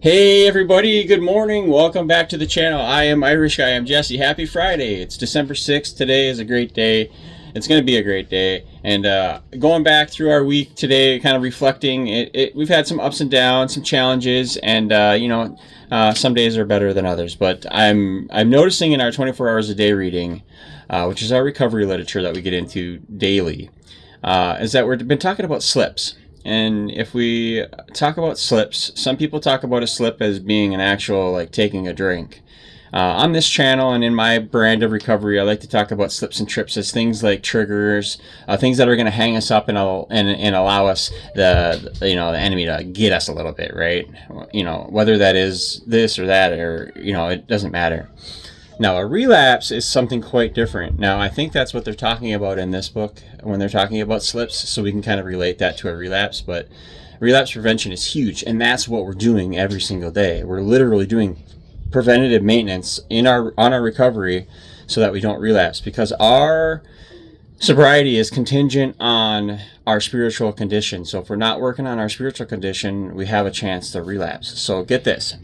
Hey everybody, good morning. Welcome back to the channel. I am Irish Guy. I'm Jesse. Happy Friday. It's December 6th. Today is a great day. It's going to be a great day. And going back through our week today, kind of reflecting, we've had some ups and downs, some challenges, and some days are better than others. But I'm noticing in our 24 hours a day reading, which is our recovery literature that we get into daily, is that we've been talking about slips. And if we talk about slips, some people talk about a slip as being an actual, like, taking a drink. On this channel and in my brand of recovery, I like to talk about slips and trips as things like triggers, things that are going to hang us up and allow us the enemy to get us a little bit, right? Whether that is this or that, or it doesn't matter. Now, a relapse is something quite different. Now, I think that's what they're talking about in this book when they're talking about slips, so we can kind of relate that to a relapse. But relapse prevention is huge, and that's what we're doing every single day. We're literally doing preventative maintenance on our recovery so that we don't relapse, because our sobriety is contingent on our spiritual condition. So if we're not working on our spiritual condition, we have a chance to relapse. So get this.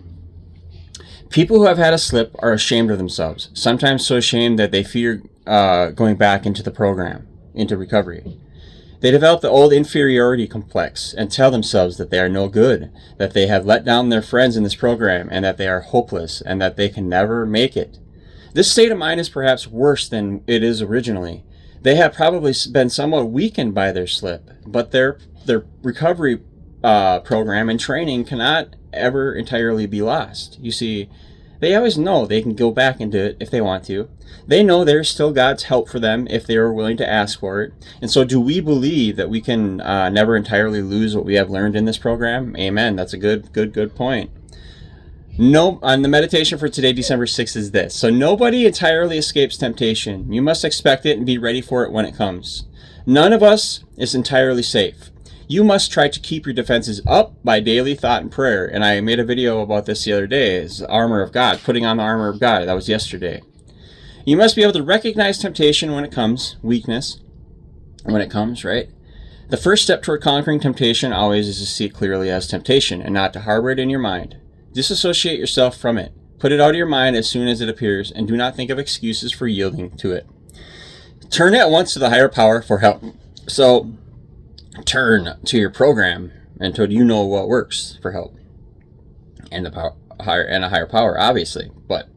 People who have had a slip are ashamed of themselves, sometimes so ashamed that they fear going back into the program, into recovery. They develop the old inferiority complex and tell themselves that they are no good, that they have let down their friends in this program, and that they are hopeless, and that they can never make it. This state of mind is perhaps worse than it is originally. They have probably been somewhat weakened by their slip, but their recovery program and training cannot ever entirely be lost. You see, they always know they can go back into it if they want to. They know there's still God's help for them if they are willing to ask for it. And so do we believe that we can never entirely lose what we have learned in this program? Amen. That's a good point. No, on the meditation for today, December 6th, is this. So nobody entirely escapes temptation. You must expect it and be ready for it when it comes. None of us is entirely safe. You must try to keep your defenses up by daily thought and prayer. And I made a video about this the other day, is armor of God, putting on the armor of God. That was yesterday. You must be able to recognize temptation when it comes, weakness when it comes, right? The first step toward conquering temptation always is to see it clearly as temptation and not to harbor it in your mind. Disassociate yourself from it. Put it out of your mind as soon as it appears, and do not think of excuses for yielding to it. Turn at once to the higher power for help. So turn to your program until you know what works for help, and a higher power, obviously. But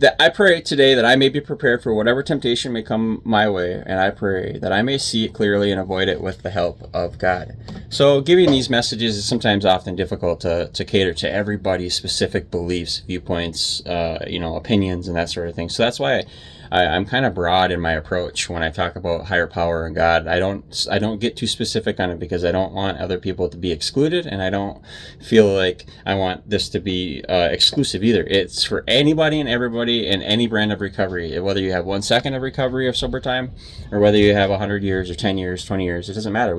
that I pray today that I may be prepared for whatever temptation may come my way, and I pray that I may see it clearly and avoid it with the help of God. So giving these messages is sometimes often difficult to cater to everybody's specific beliefs, viewpoints, opinions, and that sort of thing. So that's why I'm kind of broad in my approach when I talk about higher power and God. I don't get too specific on it, because I don't want other people to be excluded, and I don't feel like I want this to be exclusive either. It's for anybody and everybody in any brand of recovery. Whether you have 1 second of recovery of sober time, or whether you have 100 years or 10 years, 20 years, it doesn't matter.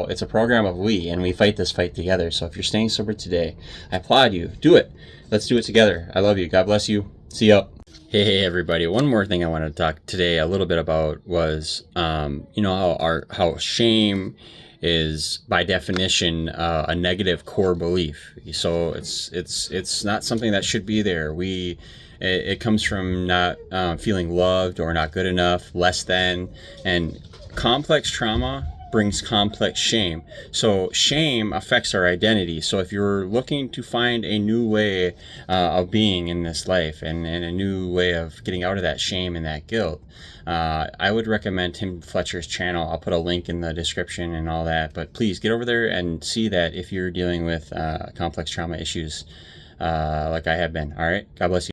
It's a program of we, and we fight this fight together. So if you're staying sober today, I applaud you. Do it. Let's do it together. I love you. God bless you. See ya. Hey everybody, one more thing I wanted to talk today a little bit about was how shame is by definition a negative core belief. So it's not something that should be there. It comes from not feeling loved or not good enough, less than, and complex trauma brings complex shame. So shame affects our identity. So if you're looking to find a new way of being in this life, and a new way of getting out of that shame and that guilt, I would recommend Tim Fletcher's channel. I'll put a link in the description and all that. But please get over there and see that if you're dealing with complex trauma issues like I have been. All right. God bless you.